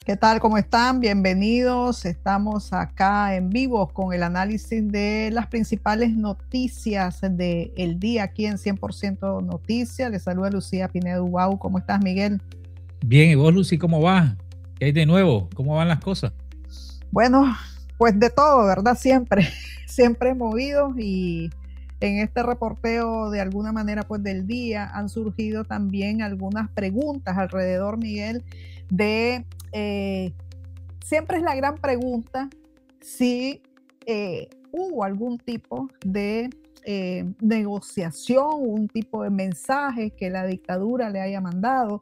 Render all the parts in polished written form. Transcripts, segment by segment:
¿Qué tal? ¿Cómo están? Bienvenidos. Estamos acá en vivo con el análisis de las principales noticias del día aquí en 100% Noticias. Les saluda Lucía Pinedo Ubau. ¿Cómo estás, Miguel? Bien, ¿y vos, Lucy, cómo vas? ¿Qué hay de nuevo? ¿Cómo van las cosas? Bueno, pues de todo, ¿verdad? Siempre, siempre movidos y en este reporteo de alguna manera pues del día han surgido también algunas preguntas alrededor, Miguel, de siempre es la gran pregunta si hubo algún tipo de negociación, un tipo de mensaje que la dictadura le haya mandado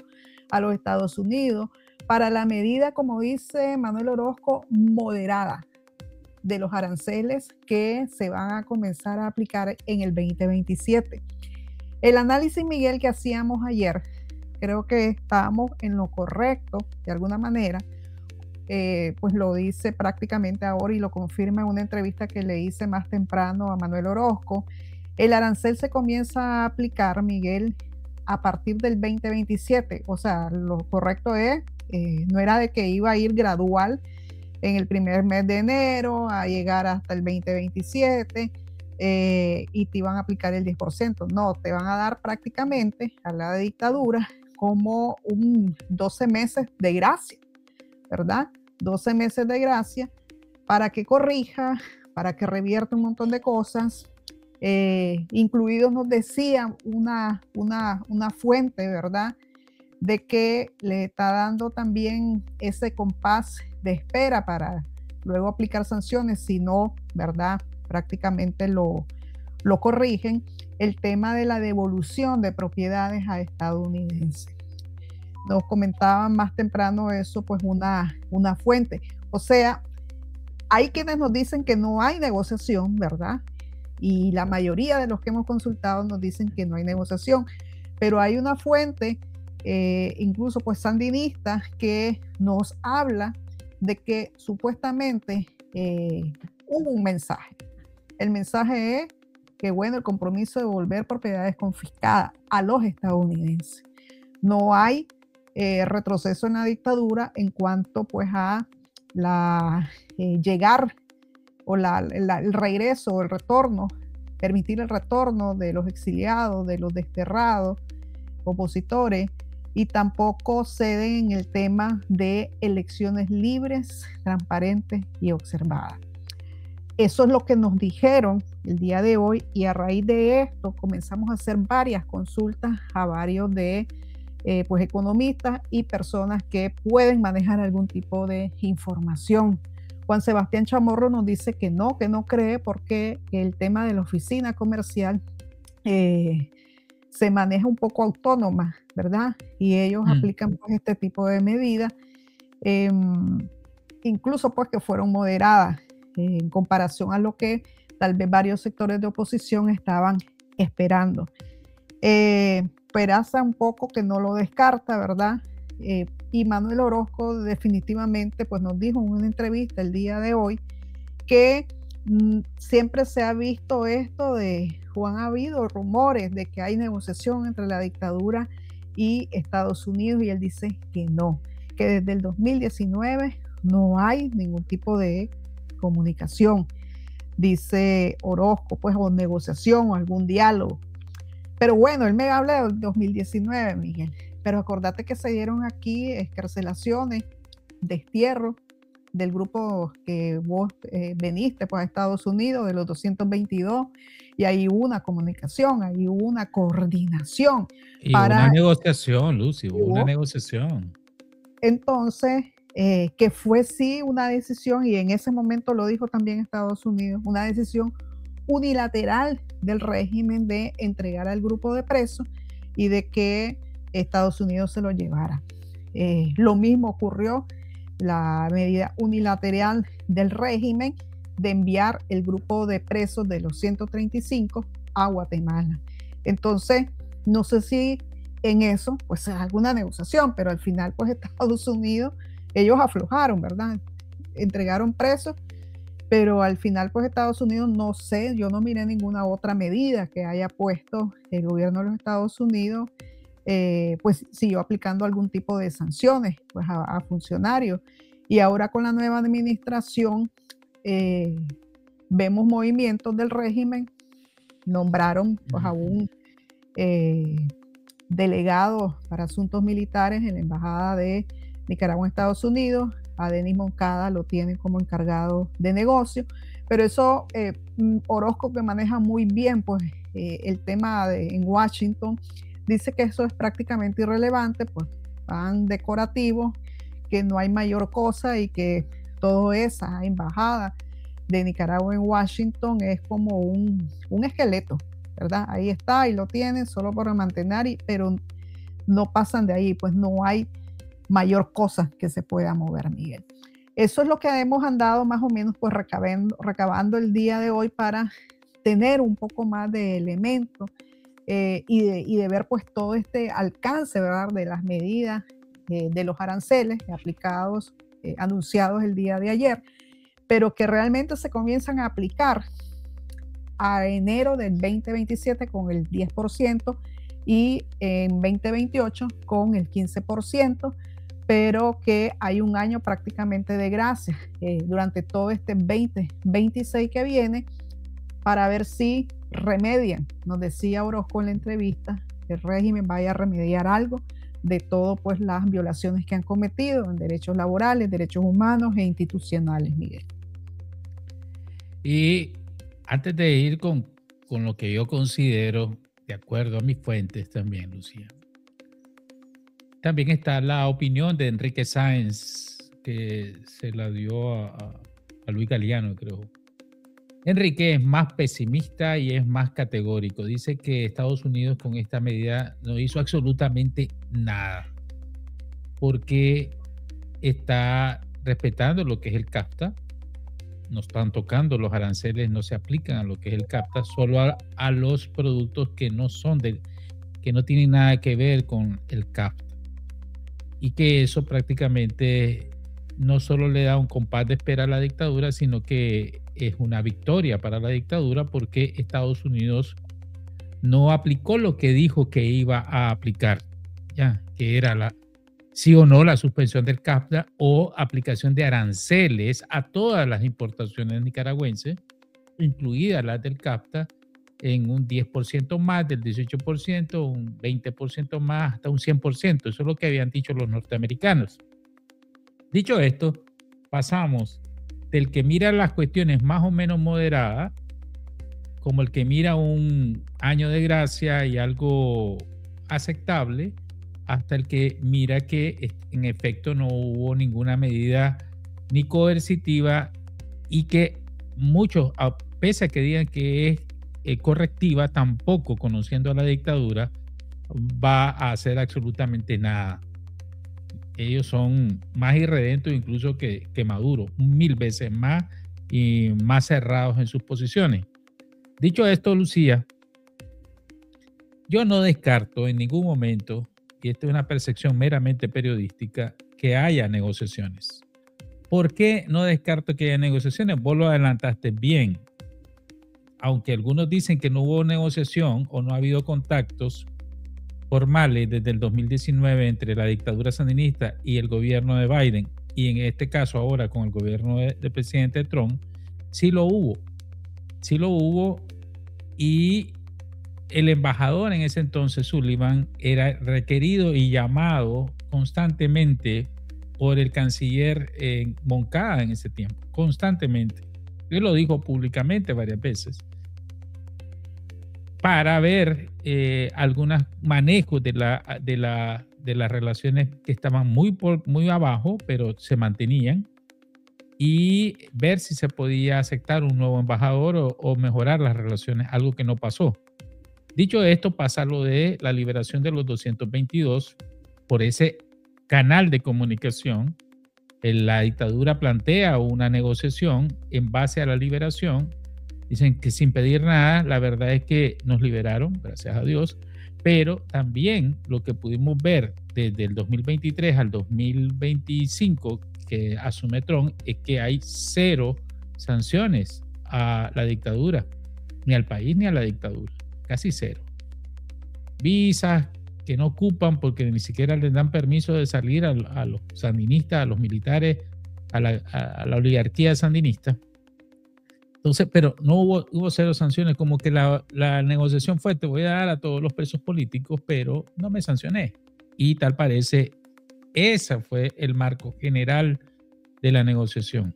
a los Estados Unidos para la medida, como dice Manuel Orozco, moderada de los aranceles que se van a comenzar a aplicar en el 2027. El análisis, Miguel, que hacíamos ayer, creo que estábamos en lo correcto, de alguna manera, pues lo dice prácticamente ahora y lo confirma en una entrevista que le hice más temprano a Manuel Orozco. El arancel se comienza a aplicar, Miguel, a partir del 2027. O sea, lo correcto es, no era de que iba a ir gradual en el primer mes de enero a llegar hasta el 2027 y te iban a aplicar el 10%. No, te van a dar prácticamente a la dictadura como 12 meses de gracia, ¿verdad? 12 meses de gracia para que corrija, para que revierta un montón de cosas, incluidos nos decía una fuente, ¿verdad? De que le está dando también ese compás de espera para luego aplicar sanciones, si no, ¿verdad? Prácticamente lo corrigen, el tema de la devolución de propiedades a estadounidenses. Nos comentaban más temprano eso, pues una fuente. O sea, hay quienes nos dicen que no hay negociación, ¿verdad? Y la mayoría de los que hemos consultado nos dicen que no hay negociación, pero hay una fuente, incluso pues sandinista, que nos habla de que supuestamente hubo un mensaje. El mensaje es que, bueno, el compromiso de devolver propiedades confiscadas a los estadounidenses. No hay retroceso en la dictadura en cuanto pues a la llegar o el regreso, el retorno, permitir el retorno de los exiliados, de los desterrados, opositores, y tampoco ceden en el tema de elecciones libres, transparentes y observadas. Eso es lo que nos dijeron el día de hoy y a raíz de esto comenzamos a hacer varias consultas a varios de pues economistas y personas que pueden manejar algún tipo de información. Juan Sebastián Chamorro nos dice que no cree porque el tema de la oficina comercial se maneja un poco autónoma, ¿verdad? Y ellos aplican pues este tipo de medidas, incluso pues que fueron moderadas en comparación a lo que tal vez varios sectores de oposición estaban esperando. Peraza un poco que no lo descarta, ¿verdad? Y Manuel Orozco definitivamente pues nos dijo en una entrevista el día de hoy que siempre se ha visto esto de, o han habido rumores de que hay negociación entre la dictadura y Estados Unidos, y él dice que no, que desde el 2019 no hay ningún tipo de comunicación, dice Orozco, pues, o negociación o algún diálogo. Pero bueno, él me habla del 2019, Miguel. Pero acordate que se dieron aquí excarcelaciones, destierros del grupo que vos veniste pues, a Estados Unidos, de los 222, y hay una comunicación, hay una coordinación. Y una negociación, Lucy, una negociación. Entonces, que fue sí una decisión, y en ese momento lo dijo también Estados Unidos, una decisión unilateral del régimen de entregar al grupo de presos y de que Estados Unidos se lo llevara. Lo mismo ocurrió, la medida unilateral del régimen de enviar el grupo de presos de los 135 a Guatemala. Entonces, no sé si en eso, pues alguna negociación, pero al final, pues Estados Unidos, ellos aflojaron, ¿verdad? Entregaron presos, pero al final, pues Estados Unidos, no sé, yo no miré ninguna otra medida que haya puesto el gobierno de los Estados Unidos pues siguió aplicando algún tipo de sanciones pues, a funcionarios. Y ahora con la nueva administración vemos movimientos del régimen. Nombraron pues, a un delegado para asuntos militares en la Embajada de Nicaragua en Estados Unidos. A Denis Moncada lo tienen como encargado de negocio, pero eso Orozco, que maneja muy bien pues, el tema en Washington, dice que eso es prácticamente irrelevante, pues van decorativos, que no hay mayor cosa y que toda esa embajada de Nicaragua en Washington es como un esqueleto, ¿verdad? Ahí está y lo tienen solo para mantener, pero no pasan de ahí, pues no hay mayor cosa que se pueda mover, Miguel. Eso es lo que hemos andado más o menos pues recabando el día de hoy para tener un poco más de elementos y de ver pues todo este alcance, ¿verdad?, de las medidas de los aranceles aplicados, anunciados el día de ayer, pero que realmente se comienzan a aplicar a enero del 2027 con el 10% y en 2028 con el 15%, pero que hay un año prácticamente de gracia durante todo este 2026 que viene para ver si remedian, nos decía Orozco en la entrevista, el régimen vaya a remediar algo de todo pues las violaciones que han cometido en derechos laborales, derechos humanos e institucionales, Miguel. Y antes de ir con lo que yo considero, de acuerdo a mis fuentes también, Lucía, también está la opinión de Enrique Sáenz, que se la dio a Luis Galeano, creo. Enrique es más pesimista y es más categórico. Dice que Estados Unidos con esta medida no hizo absolutamente nada porque está respetando lo que es el CAFTA. No están tocando los aranceles, no se aplican a lo que es el CAFTA, solo a los productos que no son que no tienen nada que ver con el CAFTA. Y que eso prácticamente no solo le da un compás de espera a la dictadura, sino que es una victoria para la dictadura porque Estados Unidos no aplicó lo que dijo que iba a aplicar, ya, que era sí o no la suspensión del CAFTA o aplicación de aranceles a todas las importaciones nicaragüenses, incluidas las del CAFTA, en un 10% más del 18%, un 20% más, hasta un 100%. Eso es lo que habían dicho los norteamericanos. Dicho esto, pasamos del que mira las cuestiones más o menos moderadas, como el que mira un año de gracia y algo aceptable, hasta el que mira que en efecto no hubo ninguna medida ni coercitiva y que muchos, pese a que digan que es correctiva, tampoco, conociendo a la dictadura, va a hacer absolutamente nada. Ellos son más irredentos incluso que Maduro, 1000 veces más y más cerrados en sus posiciones. Dicho esto, Lucía, yo no descarto en ningún momento, y esta es una percepción meramente periodística, que haya negociaciones. ¿Por qué no descarto que haya negociaciones? Vos lo adelantaste bien. Aunque algunos dicen que no hubo negociación o no ha habido contactos formales desde el 2019 entre la dictadura sandinista y el gobierno de Biden, y en este caso ahora con el gobierno del presidente Trump, sí lo hubo. Sí lo hubo, y el embajador en ese entonces, Sullivan, era requerido y llamado constantemente por el canciller Moncada en ese tiempo, constantemente. Él lo dijo públicamente varias veces, para ver algunos manejos de las relaciones que estaban muy abajo, pero se mantenían, y ver si se podía aceptar un nuevo embajador o mejorar las relaciones, algo que no pasó. Dicho esto, pasa lo de la liberación de los 222 por ese canal de comunicación. La dictadura plantea una negociación en base a la liberación. Dicen que sin pedir nada, la verdad es que nos liberaron, gracias a Dios, pero también lo que pudimos ver desde el 2023 al 2025 que asume Trump es que hay 0 sanciones a la dictadura, ni al país ni a la dictadura, casi 0. Visas, que no ocupan porque ni siquiera les dan permiso de salir a los sandinistas, a los militares, a la oligarquía sandinista. Entonces, pero no hubo cero sanciones, como que la negociación fue: te voy a dar a todos los presos políticos, pero no me sancioné. Y tal parece, ese fue el marco general de la negociación.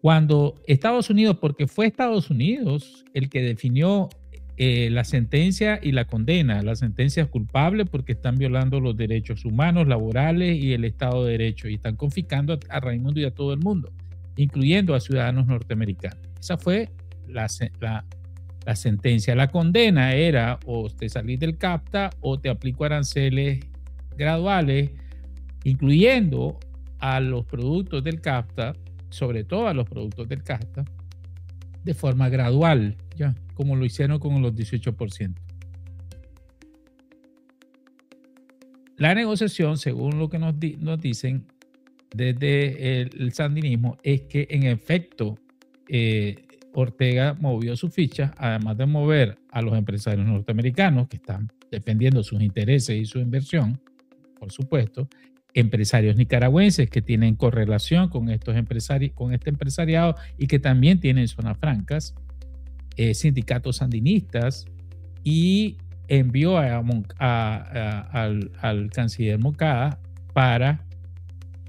Cuando Estados Unidos, porque fue Estados Unidos el que definió la sentencia y la condena. La sentencia es culpable porque están violando los derechos humanos, laborales y el Estado de Derecho, y están confiscando a Raimundo y a todo el mundo, incluyendo a ciudadanos norteamericanos. Esa fue la sentencia. La condena era: o te salís del CAFTA o te aplico aranceles graduales, incluyendo a los productos del CAFTA, sobre todo a los productos del CAFTA, de forma gradual, ya, como lo hicieron con los 18%. La negociación, según lo que nos dicen desde el sandinismo, es que en efecto Ortega movió su ficha, además de mover a los empresarios norteamericanos que están defendiendo sus intereses y su inversión, por supuesto, empresarios nicaragüenses que tienen correlación con estos empresarios, con este empresariado, y que también tienen zonas francas, sindicatos sandinistas, y envió al canciller Moncada para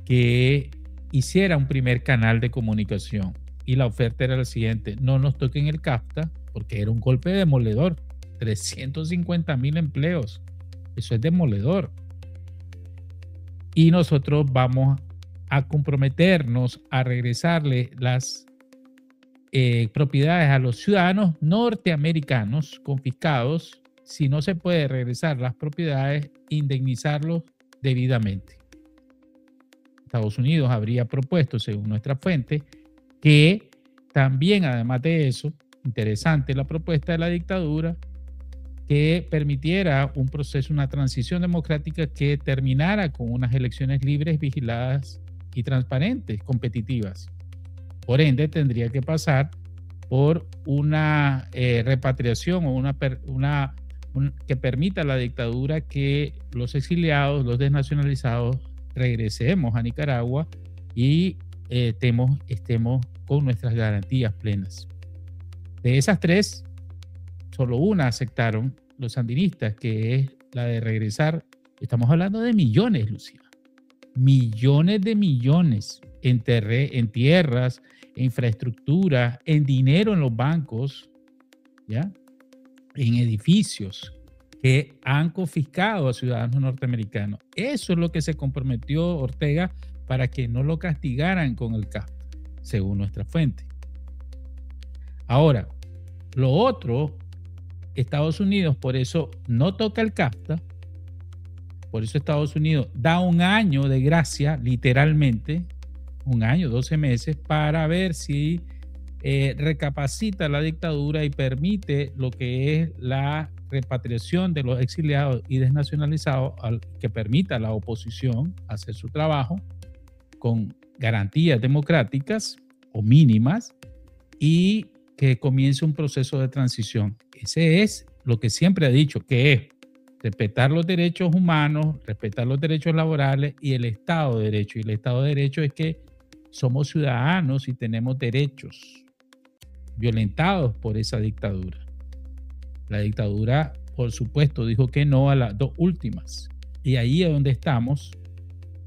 que hiciera un primer canal de comunicación. Y la oferta era la siguiente: no nos toquen el CAFTA, porque era un golpe demoledor. 350,000 empleos. Eso es demoledor. Y nosotros vamos a comprometernos a regresarle las propiedades a los ciudadanos norteamericanos confiscados. Si no se puede regresar las propiedades, indemnizarlos debidamente. Estados Unidos habría propuesto, según nuestra fuente, que también, además de eso, interesante la propuesta de la dictadura, que permitiera un proceso, una transición democrática que terminara con unas elecciones libres, vigiladas y transparentes, competitivas. Por ende, tendría que pasar por una repatriación o que permita a la dictadura que los exiliados, los desnacionalizados, regresemos a Nicaragua y estemos con nuestras garantías plenas. De esas tres, solo una aceptaron los sandinistas, que es la de regresar. Estamos hablando de millones, Lucía. Millones de millones en tierras, en infraestructura, en dinero en los bancos, ¿ya? En edificios que han confiscado a ciudadanos norteamericanos. Eso es lo que se comprometió Ortega para que no lo castigaran con el CAFTA, según nuestra fuente. Ahora, lo otro, Estados Unidos por eso no toca el CAFTA, por eso Estados Unidos da un año de gracia, literalmente, un año, 12 meses, para ver si recapacita la dictadura y permite lo que es la repatriación de los exiliados y desnacionalizados, que permita a la oposición hacer su trabajo con garantías democráticas o mínimas, y que comience un proceso de transición. Ese es lo que siempre ha dicho, que es respetar los derechos humanos, respetar los derechos laborales y el Estado de Derecho. Y el Estado de Derecho es que somos ciudadanos y tenemos derechos violentados por esa dictadura. La dictadura, por supuesto, dijo que no a las dos últimas. Y ahí es donde estamos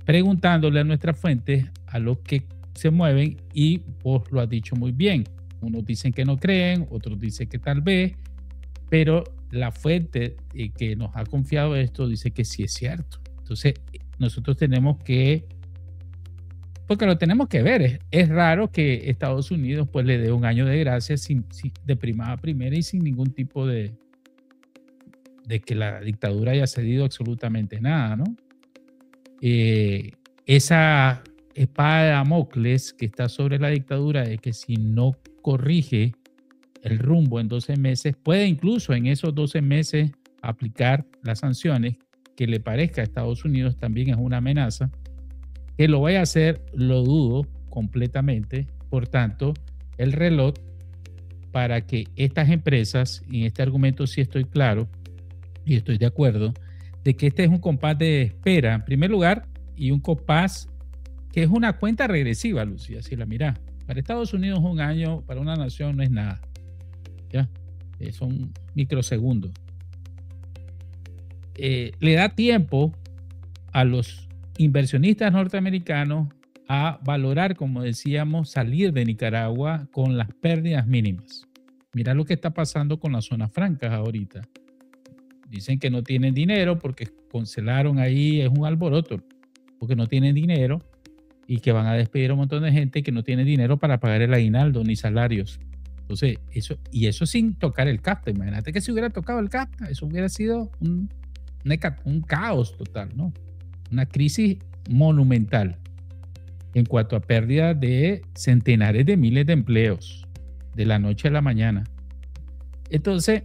preguntándole a nuestras fuentes, a los que se mueven, y vos lo has dicho muy bien. Unos dicen que no creen, otros dicen que tal vez, pero la fuente que nos ha confiado esto dice que sí es cierto. Entonces, nosotros tenemos que, porque lo tenemos que ver. Es raro que Estados Unidos pues le dé un año de gracia de primera a primera y sin ningún tipo de que la dictadura haya cedido absolutamente nada, ¿no? Esa espada de Damocles que está sobre la dictadura es que si no corrige el rumbo en 12 meses, puede incluso en esos 12 meses aplicar las sanciones que le parezca a Estados Unidos. También es una amenaza. Que lo vaya a hacer, lo dudo completamente. Por tanto, el reloj para que estas empresas, y en este argumento sí estoy claro y estoy de acuerdo, de que este es un compás de espera, en primer lugar, y un compás que es una cuenta regresiva, Lucía, si la mirás. Para Estados Unidos un año, para una nación no es nada, ¿ya? Son microsegundos. Le da tiempo a los inversionistas norteamericanos a valorar, como decíamos, salir de Nicaragua con las pérdidas mínimas. Mira lo que está pasando con las zonas francas ahorita. Dicen que no tienen dinero porque cancelaron ahí, es un alboroto, porque no tienen dinero y que van a despedir a un montón de gente que no tiene dinero para pagar el aguinaldo ni salarios. Entonces, eso sin tocar el CAFTA. Imagínate que si hubiera tocado el CAFTA, eso hubiera sido un caos total, ¿no? Una crisis monumental en cuanto a pérdida de centenares de miles de empleos de la noche a la mañana. Entonces,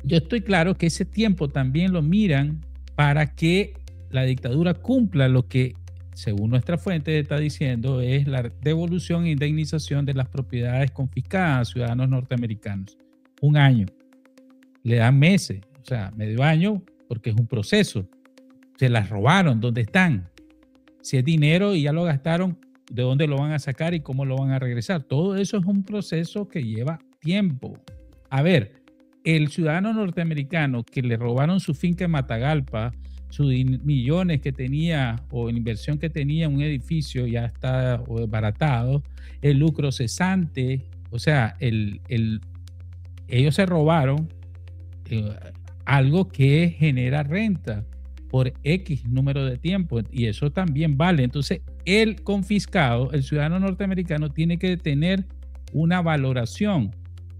yo estoy claro que ese tiempo también lo miran para que la dictadura cumpla lo que, según nuestra fuente está diciendo, es la devolución e indemnización de las propiedades confiscadas a ciudadanos norteamericanos. Un año. Le dan meses, o sea, medio año, porque es un proceso. Se las robaron, ¿dónde están? Si es dinero y ya lo gastaron, ¿de dónde lo van a sacar y cómo lo van a regresar? Todo eso es un proceso que lleva tiempo. A ver, el ciudadano norteamericano que le robaron su finca en Matagalpa, sus millones que tenía o la inversión que tenía en un edificio ya está desbaratado, el lucro cesante, o sea, ellos se robaron algo que genera renta por X número de tiempo y eso también vale. Entonces, el confiscado, el ciudadano norteamericano, tiene que tener una valoración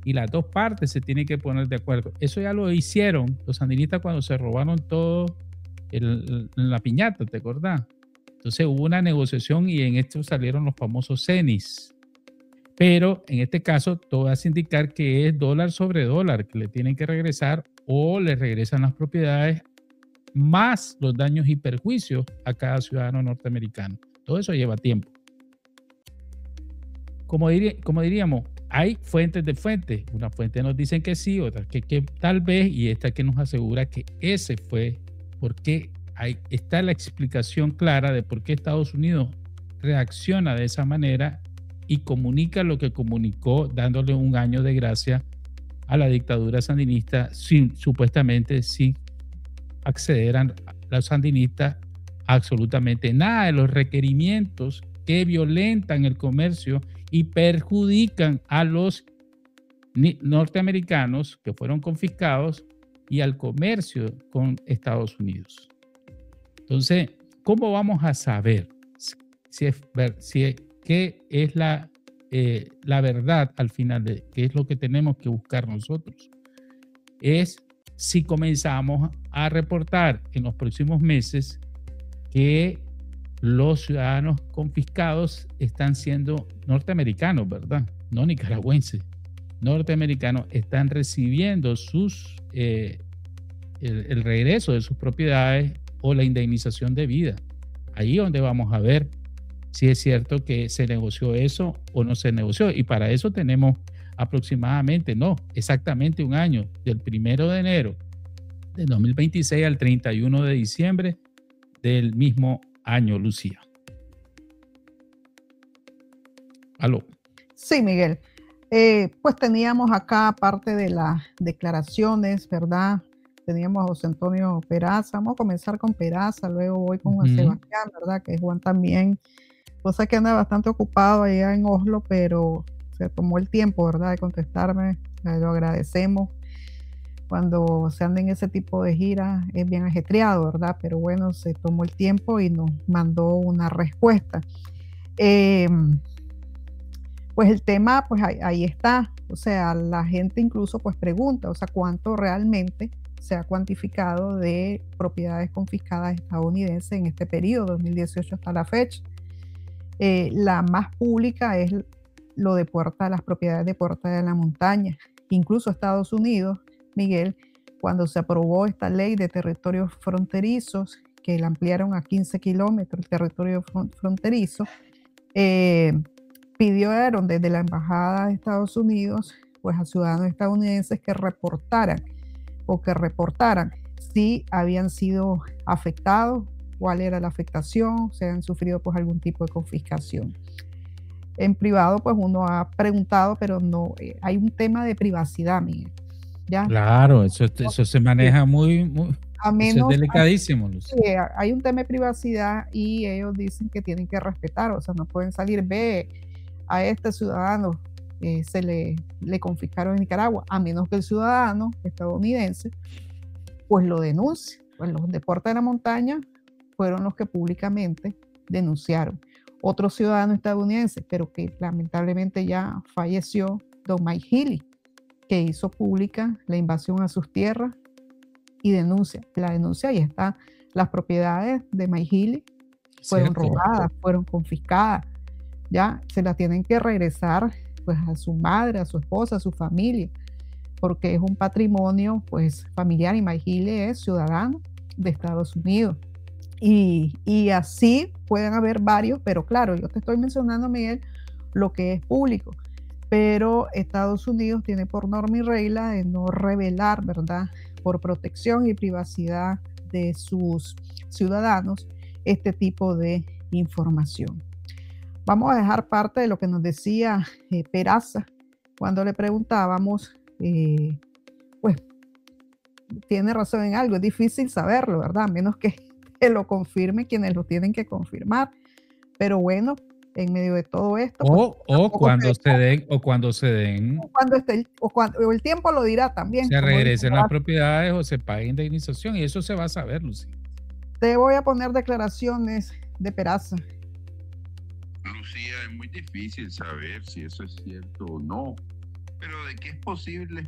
y las dos partes se tienen que poner de acuerdo. Eso ya lo hicieron los sandinistas cuando se robaron todo en la piñata, ¿te acordás? Entonces hubo una negociación y en esto salieron los famosos CENIs. Pero en este caso todo hace indicar que es dólar sobre dólar que le tienen que regresar o le regresan las propiedades más los daños y perjuicios a cada ciudadano norteamericano. Todo eso lleva tiempo. Como diríamos, hay fuentes de fuentes. Una fuente nos dicen que sí, otra que tal vez, y esta que nos asegura que ese fue porque ahí está la explicación clara de por qué Estados Unidos reacciona de esa manera y comunica lo que comunicó, dándole un año de gracia a la dictadura sandinista, supuestamente sin acceder a los sandinistas absolutamente nada de los requerimientos que violentan el comercio y perjudican a los norteamericanos que fueron confiscados y al comercio con Estados Unidos. Entonces, ¿cómo vamos a saber qué es la verdad al final de qué es lo que tenemos que buscar nosotros? Es si comenzamos a reportar en los próximos meses que los ciudadanos confiscados están siendo norteamericanos, ¿verdad? No nicaragüenses. Norteamericanos están recibiendo el regreso de sus propiedades o la indemnización de vida. Ahí es donde vamos a ver si es cierto que se negoció eso o no se negoció. Y para eso tenemos aproximadamente, no, exactamente un año, del 1 de enero de 2026 al 31 de diciembre del mismo año, Lucía. Aló. Sí, Miguel. Pues teníamos acá parte de las declaraciones, ¿verdad? Teníamos a José Antonio Peraza. Vamos a comenzar con Peraza, luego voy con Juan Sebastián, ¿verdad? Que Juan también, cosa que anda bastante ocupado allá en Oslo, pero se tomó el tiempo, ¿verdad?, de contestarme. Lo agradecemos. Cuando se anda en ese tipo de giras es bien ajetreado, ¿verdad? Pero bueno, se tomó el tiempo y nos mandó una respuesta. Pues el tema, pues ahí está. O sea, la gente incluso pues pregunta, o sea, ¿cuánto realmente se ha cuantificado de propiedades confiscadas estadounidenses en este periodo, 2018 hasta la fecha? La más pública es lo de las propiedades de Puerta de la Montaña. Incluso Estados Unidos, Miguel, cuando se aprobó esta ley de territorios fronterizos, que la ampliaron a 15 kilómetros el territorio fronterizo, pidieron desde la Embajada de Estados Unidos pues a ciudadanos estadounidenses que reportaran si habían sido afectados, cuál era la afectación, si han sufrido pues algún tipo de confiscación. En privado pues uno ha preguntado, pero no, hay un tema de privacidad, Miguel. ¿Ya? Claro, eso se maneja muy, a eso es menos, delicadísimo, Lucy. hay un tema de privacidad y ellos dicen que tienen que respetar, o sea, no pueden salir, ve a este ciudadano se le confiscaron en Nicaragua, a menos que el ciudadano estadounidense pues lo denuncie. Pues los deportes de la montaña fueron los que públicamente denunciaron. Otro ciudadano estadounidense, pero que lamentablemente ya falleció, don Mike Healy, que hizo pública la invasión a sus tierras y denuncia. La denuncia, ahí está, las propiedades de Mike Healy fueron robadas, fueron confiscadas, ya se las tienen que regresar pues a su madre, a su esposa, a su familia, porque es un patrimonio pues familiar y Mike Healy es ciudadano de Estados Unidos. Y así pueden haber varios, pero claro, yo te estoy mencionando, Miguel, lo que es público, pero Estados Unidos tiene por norma y regla de no revelar, ¿verdad?, por protección y privacidad de sus ciudadanos, este tipo de información. Vamos a dejar parte de lo que nos decía Peraza cuando le preguntábamos, pues tiene razón en algo, es difícil saberlo, ¿verdad? A menos que lo confirme quienes lo tienen que confirmar. Pero bueno, en medio de todo esto. O cuando se den. O el tiempo lo dirá también. Se regresen las propiedades o se pague indemnización y eso se va a saber, Lucy. Te voy a poner declaraciones de Peraza. Lucía, es muy difícil saber si eso es cierto o no, pero de que es posible,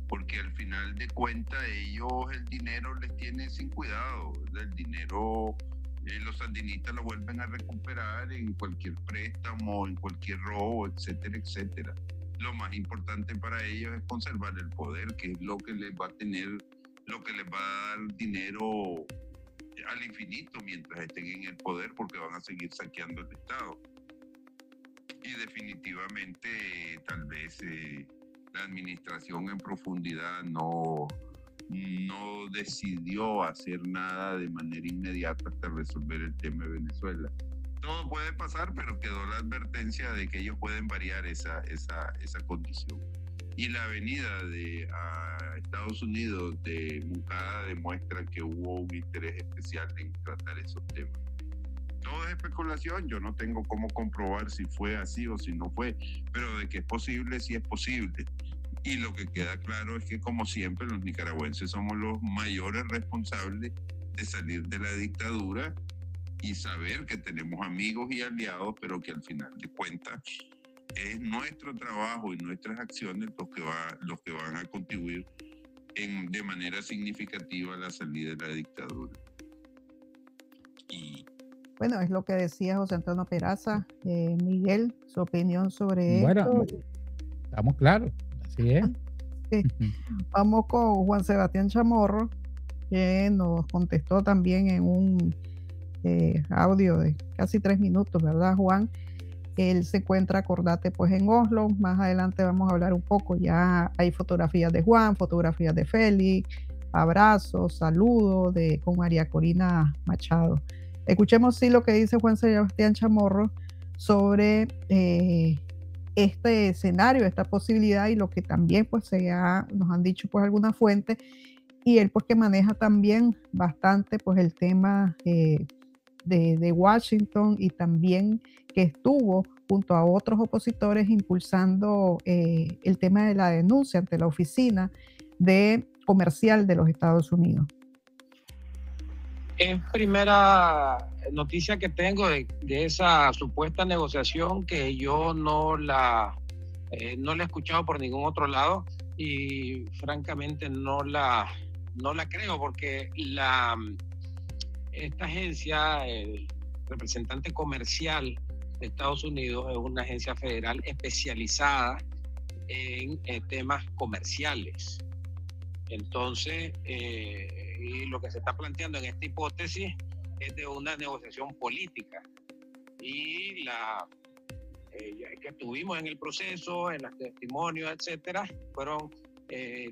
porque al final de cuentas ellos el dinero les tiene sin cuidado, el dinero los sandinistas lo vuelven a recuperar en cualquier préstamo, en cualquier robo, etcétera, etcétera. Lo más importante para ellos es conservar el poder, que es lo que les va a dar dinero al infinito mientras estén en el poder, porque van a seguir saqueando el Estado. Y definitivamente tal vez la administración en profundidad no decidió hacer nada de manera inmediata hasta resolver el tema de Venezuela. Todo puede pasar, pero quedó la advertencia de que ellos pueden variar esa condición. Y la venida a Estados Unidos de Moncada demuestra que hubo un interés especial en tratar esos temas. Todo es especulación, yo no tengo cómo comprobar si fue así o si no fue, pero de que es posible, sí es posible. Y lo que queda claro es que, como siempre, los nicaragüenses somos los mayores responsables de salir de la dictadura y saber que tenemos amigos y aliados, pero que al final de cuentas es nuestro trabajo y nuestras acciones los que van a contribuir de manera significativa a la salida de la dictadura. Bueno, es lo que decía José Antonio Peraza. Miguel, su opinión sobre esto. Estamos claros, así es. Sí. Vamos con Juan Sebastián Chamorro, que nos contestó también en un audio de casi 3 minutos, ¿verdad, Juan? Él se encuentra, acordate, pues en Oslo. Más adelante vamos a hablar un poco. Ya hay fotografías de Juan, fotografías de Félix, abrazos, saludos con María Corina Machado. Escuchemos sí lo que dice Juan Sebastián Chamorro sobre este escenario, esta posibilidad y lo que también pues nos han dicho pues algunas fuentes, y él pues que maneja también bastante pues el tema de Washington, y también que estuvo junto a otros opositores impulsando el tema de la denuncia ante la oficina comercial de los Estados Unidos. Es primera noticia que tengo de esa supuesta negociación, que yo no la he escuchado por ningún otro lado, y francamente no la creo, porque esta agencia, el representante comercial de Estados Unidos, es una agencia federal especializada en temas comerciales. Entonces, y lo que se está planteando en esta hipótesis es de una negociación política. Y que estuvimos en el proceso, en los testimonios, etcétera, fueron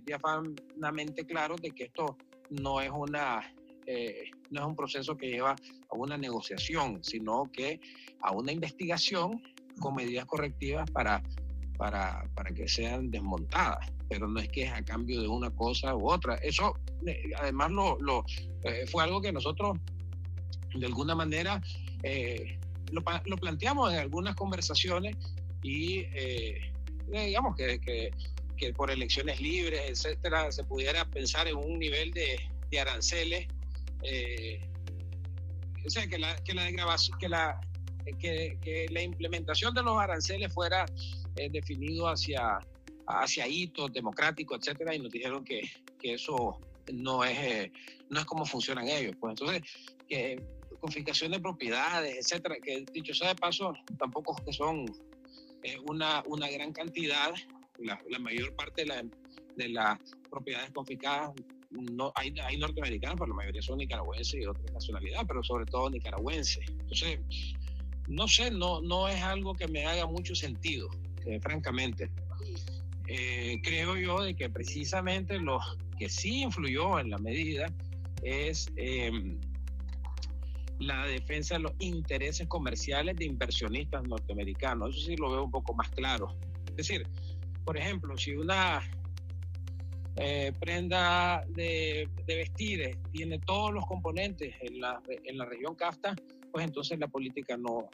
diafanamente claros de que esto no es no es un proceso que lleva a una negociación, sino que a una investigación con medidas correctivas para que sean desmontadas, pero no es que es a cambio de una cosa u otra. Eso además fue algo que nosotros de alguna manera lo planteamos en algunas conversaciones y digamos que por elecciones libres, etcétera, se pudiera pensar en un nivel de aranceles, o sea, que la implementación de los aranceles fuera definido hacia hitos democráticos, etcétera, y nos dijeron que eso no es como funcionan ellos. Pues entonces, que confiscación de propiedades, etcétera, que dicho sea de paso, tampoco es que son una gran cantidad. La mayor parte de las propiedades confiscadas, no hay norteamericanos, pero la mayoría son nicaragüenses y de otra nacionalidad, pero sobre todo nicaragüenses. Entonces, no sé, no es algo que me haga mucho sentido, francamente. Creo yo de que precisamente lo que sí influyó en la medida es la defensa de los intereses comerciales de inversionistas norteamericanos. Eso sí lo veo un poco más claro. Es decir, por ejemplo, si una prenda de vestir tiene todos los componentes en la región CAFTA, pues entonces la política no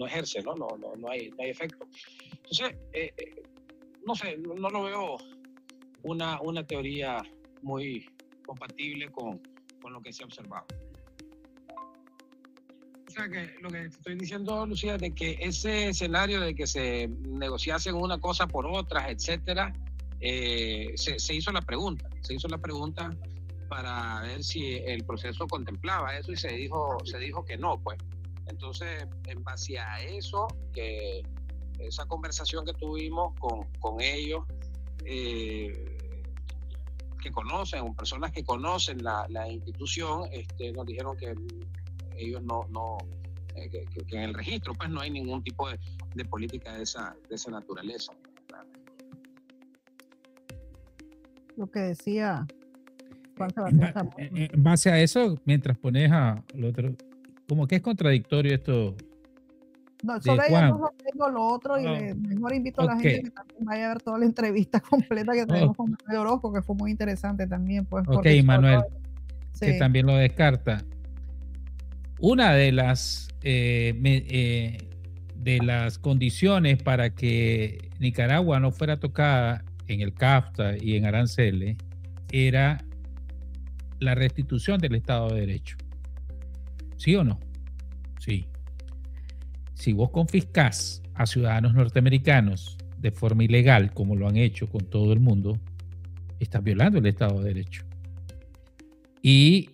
ejerce, no hay efecto. Entonces, no sé, no lo veo una teoría muy compatible con lo que se ha observado. O sea, que lo que estoy diciendo, Lucía, de que ese escenario de que se negociasen una cosa por otras, etcétera, se hizo la pregunta para ver si el proceso contemplaba eso y se dijo que no, pues. Entonces, en base a eso, que esa conversación que tuvimos con ellos, que conocen, personas que conocen la institución, nos dijeron que ellos que en el registro pues no hay ningún tipo de política de esa naturaleza. Lo que decía Juan Sebastián. En base a eso, mientras pones al otro, como que es contradictorio esto. No, solo yo no tengo lo otro y mejor invito a la gente que también vaya a ver toda la entrevista completa que tenemos con Manuel Orozco, que fue muy interesante también. Pues, Manuel, que también lo descarta. Una de las condiciones para que Nicaragua no fuera tocada en el CAFTA y en aranceles era la restitución del Estado de Derecho. ¿Sí o no? Sí. Si vos confiscás a ciudadanos norteamericanos de forma ilegal, como lo han hecho con todo el mundo, estás violando el Estado de Derecho. Y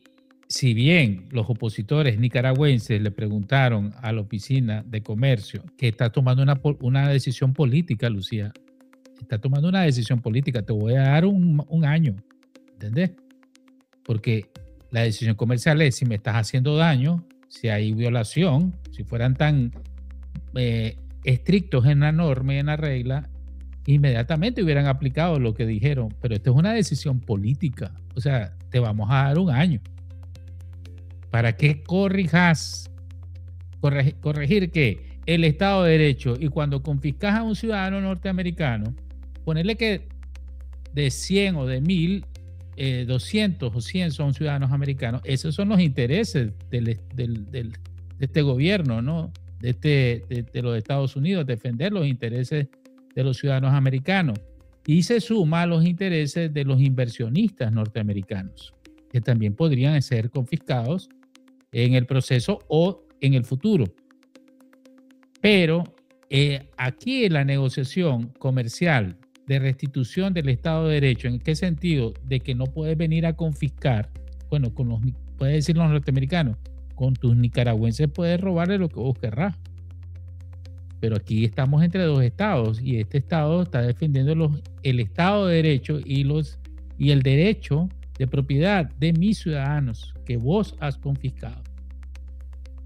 si bien los opositores nicaragüenses le preguntaron a la Oficina de Comercio que está tomando una decisión política, Lucía, está tomando una decisión política, te voy a dar un año, ¿entendés? Porque la decisión comercial es si me estás haciendo daño, si hay violación, si fueran tan estrictos en la norma y en la regla, inmediatamente hubieran aplicado lo que dijeron, pero esto es una decisión política, o sea, te vamos a dar un año para que corregir que el Estado de Derecho, y cuando confiscas a un ciudadano norteamericano, ponerle que de 100 o de 1000, 200 o 100 son ciudadanos americanos, esos son los intereses de este gobierno, ¿no? de los Estados Unidos, defender los intereses de los ciudadanos americanos, y se suma a los intereses de los inversionistas norteamericanos, que también podrían ser confiscados en el proceso o en el futuro. Pero aquí en la negociación comercial de restitución del Estado de Derecho, ¿en qué sentido? De que no puedes venir a confiscar, bueno, puedes decir los norteamericanos, con tus nicaragüenses puedes robarle lo que vos querrás. Pero aquí estamos entre dos estados y este estado está defendiendo el Estado de Derecho y el derecho de propiedad de mis ciudadanos que vos has confiscado.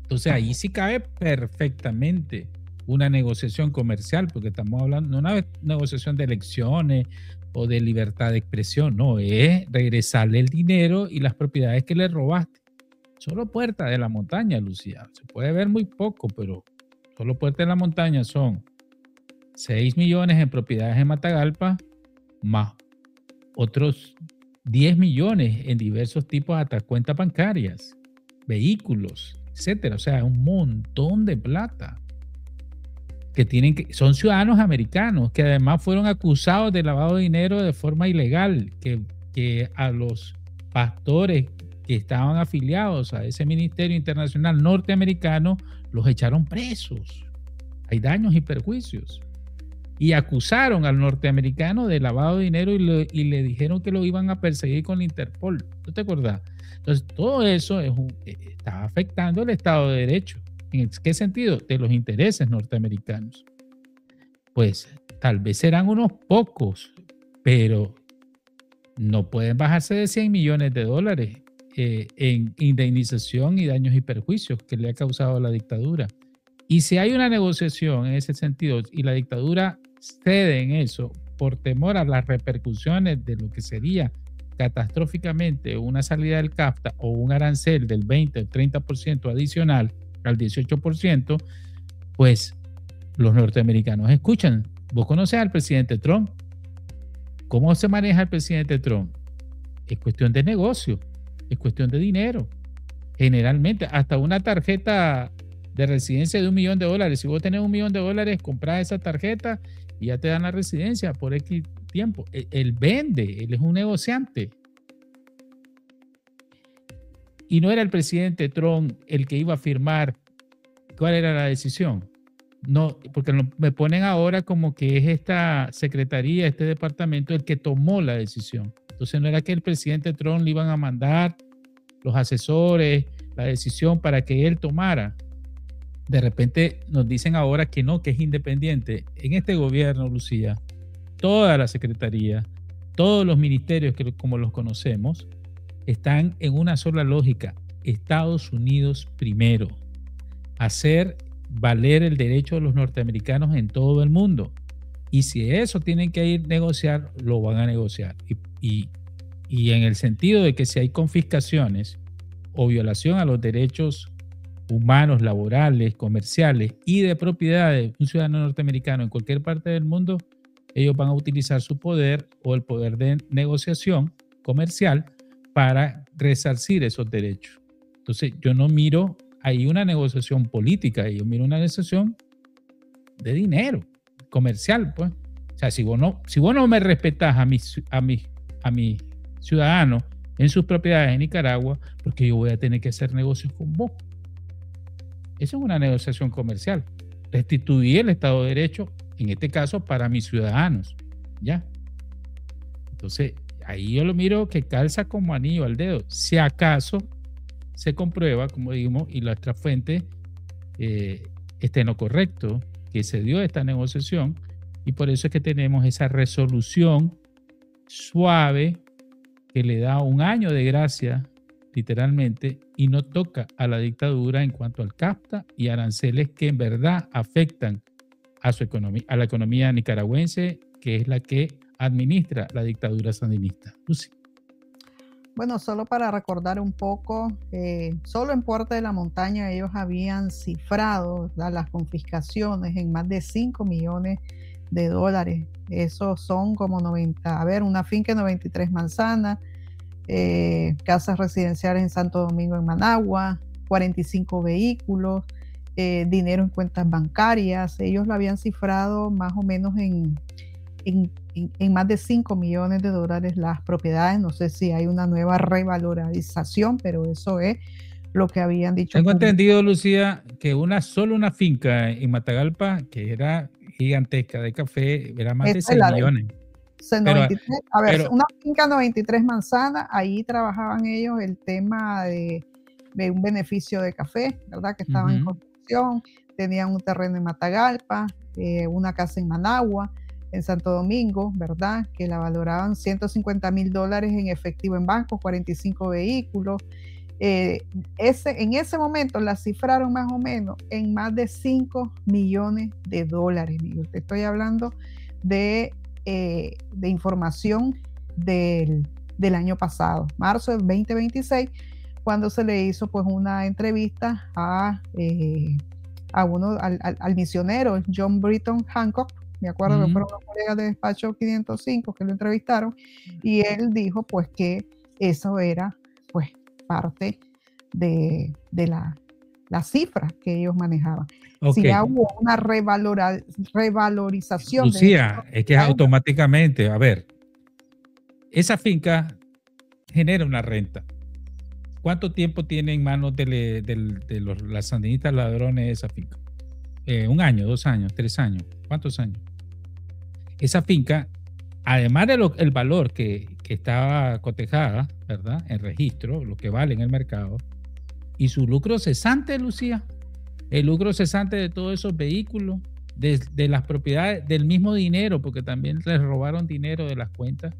Entonces ahí sí cabe perfectamente una negociación comercial, porque estamos hablando de una negociación de elecciones o de libertad de expresión, no, es regresarle el dinero y las propiedades que le robaste. Solo Puerta de la Montaña, Lucía, se puede ver muy poco, pero solo Puerta de la Montaña son 6 millones en propiedades en Matagalpa, más otros 10 millones en diversos tipos hasta cuentas bancarias, vehículos, etcétera. O sea, un montón de plata son ciudadanos americanos que además fueron acusados de lavado de dinero de forma ilegal, que a los pastores que estaban afiliados a ese ministerio internacional norteamericano los echaron presos. Hay daños y perjuicios. Y acusaron al norteamericano de lavado de dinero y le dijeron que lo iban a perseguir con la Interpol. ¿No te acordás? Entonces, todo eso está afectando el Estado de Derecho. ¿En qué sentido? De los intereses norteamericanos. Pues tal vez serán unos pocos, pero no pueden bajarse de 100 millones de dólares en indemnización y daños y perjuicios que le ha causado la dictadura. Y si hay una negociación en ese sentido y la dictadura cede en eso por temor a las repercusiones de lo que sería catastróficamente una salida del CAFTA o un arancel del 20 o 30% adicional al 18%, pues los norteamericanos escuchan. ¿Vos conocés al presidente Trump? ¿Cómo se maneja el presidente Trump? Es cuestión de negocio, es cuestión de dinero. Generalmente, hasta una tarjeta de residencia de $1 millón. Si vos tenés $1 millón, comprás esa tarjeta y ya te dan la residencia por X tiempo. Él vende, él es un negociante. Y no era el presidente Trump el que iba a firmar cuál era la decisión. No, porque me ponen ahora como que es esta secretaría, este departamento el que tomó la decisión. Entonces no era que el presidente Trump le iban a mandar los asesores, la decisión para que él tomara. De repente nos dicen ahora que no, que es independiente. En este gobierno, Lucía, toda la secretaría, todos los ministerios que como los conocemos, están en una sola lógica: Estados Unidos primero, hacer valer el derecho de los norteamericanos en todo el mundo. Y si eso tienen que ir a negociar, lo van a negociar. Y en el sentido de que si hay confiscaciones o violación a los derechos humanos, laborales, comerciales y de propiedad de un ciudadano norteamericano en cualquier parte del mundo, ellos van a utilizar su poder o el poder de negociación comercial para resarcir esos derechos. Entonces, yo no miro ahí una negociación política, yo miro una negociación de dinero, comercial, pues. O sea, si vos no me respetás a mis ciudadanos en sus propiedades en Nicaragua, porque yo voy a tener que hacer negocios con vos. Eso es una negociación comercial. Restituir el Estado de Derecho, en este caso, para mis ciudadanos, ¿ya? Entonces, ahí yo lo miro que calza como anillo al dedo. Si acaso se comprueba, como dijimos, y nuestra fuente está en lo correcto, que se dio esta negociación, y por eso es que tenemos esa resolución suave que le da 1 año de gracia, literalmente, y no toca a la dictadura en cuanto al CAFTA y aranceles que en verdad afectan a su economía, a la economía nicaragüense, que es la que administra la dictadura sandinista. Lucy. Bueno, solo para recordar un poco, solo en Puerta de la Montaña ellos habían cifrado, ¿verdad?, las confiscaciones en más de $5 millones. Esos son como 90, una finca de 93 manzanas, casas residenciales en Santo Domingo, en Managua, 45 vehículos, dinero en cuentas bancarias. Ellos lo habían cifrado más o menos en más de $5 millones las propiedades. No sé si hay una nueva revalorización, pero eso es lo que habían dicho. Tengo entendido, Lucía, que solo una finca en Matagalpa, que era gigantesca de café, era más de 6 millones. Una finca 93 manzanas, ahí trabajaban ellos el tema de un beneficio de café, ¿verdad? Que estaban en construcción, tenían un terreno en Matagalpa, una casa en Managua, en Santo Domingo, ¿verdad?, que la valoraban $150,000 en efectivo en bancos, 45 vehículos. En ese momento la cifraron más o menos en más de $5 millones. Te estoy hablando de de información del año pasado, marzo del 2026, cuando se le hizo pues una entrevista al misionero John Britton Hancock. Me acuerdo que fueron los colegas de Despacho 505 que lo entrevistaron, y él dijo pues que eso era pues parte de la cifra que ellos manejaban. Okay. Si ya hubo una revalorización. Lucía, es que automáticamente, a ver, esa finca genera una renta. ¿Cuánto tiempo tiene en manos de las sandinistas ladrones esa finca? 1 año, 2 años, 3 años. ¿Cuántos años? Esa finca, además del valor que estaba cotejada, ¿verdad? En registro, lo que vale en el mercado, y su lucro cesante, Lucía, el lucro cesante de todos esos vehículos, de las propiedades, del mismo dinero, porque también les robaron dinero de las cuentas.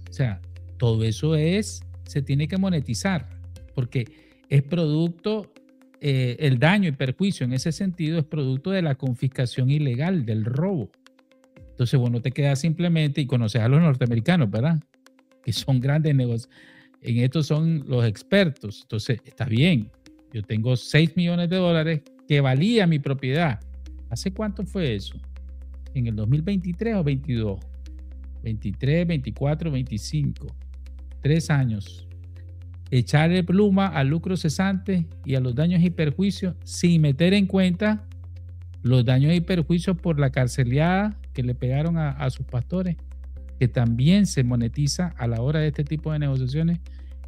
O sea, todo eso se tiene que monetizar, porque es producto, el daño y perjuicio en ese sentido es producto de la confiscación ilegal, del robo. Entonces, bueno, te quedas simplemente, y conoces a los norteamericanos, ¿verdad? Que son grandes negocios. En esto son los expertos. Entonces, está bien. Yo tengo $6 millones que valía mi propiedad. ¿Hace cuánto fue eso? ¿En el 2023 o 22? 23, 24, 25. 3 años. Echarle pluma al lucro cesante y a los daños y perjuicios sin meter en cuenta los daños y perjuicios por la carceleada que le pegaron a sus pastores, que también se monetiza a la hora de este tipo de negociaciones.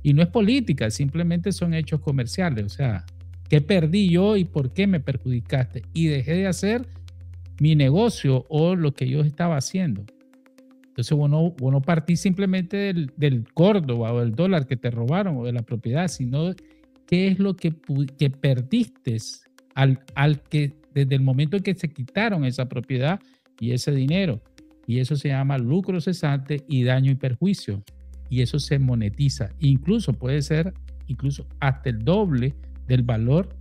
Y no es política, simplemente son hechos comerciales. O sea, ¿qué perdí yo y por qué me perjudicaste? Y dejé de hacer mi negocio o lo que yo estaba haciendo. Entonces, vos no partís simplemente del Córdoba o del dólar que te robaron o de la propiedad, sino qué es lo que perdiste al que desde el momento en que se quitaron esa propiedad y ese dinero. Y eso se llama lucro cesante y daño y perjuicio. Y eso se monetiza. Incluso puede ser hasta el doble del valor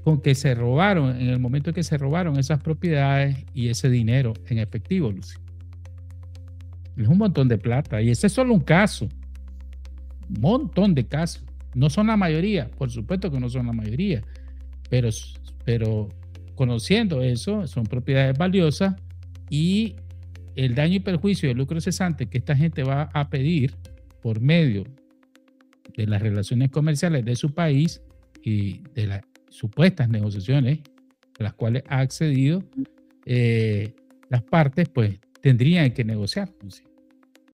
con que se robaron en el momento en que se robaron esas propiedades y ese dinero en efectivo, Lucy. Es un montón de plata. Y ese es solo un caso. Un montón de casos. No son la mayoría. Por supuesto que no son la mayoría. Pero conociendo eso, son propiedades valiosas, y el daño y perjuicio del lucro cesante que esta gente va a pedir por medio de las relaciones comerciales de su país y de las supuestas negociaciones a las cuales ha accedido, las partes pues tendrían que negociar. ¿Sí?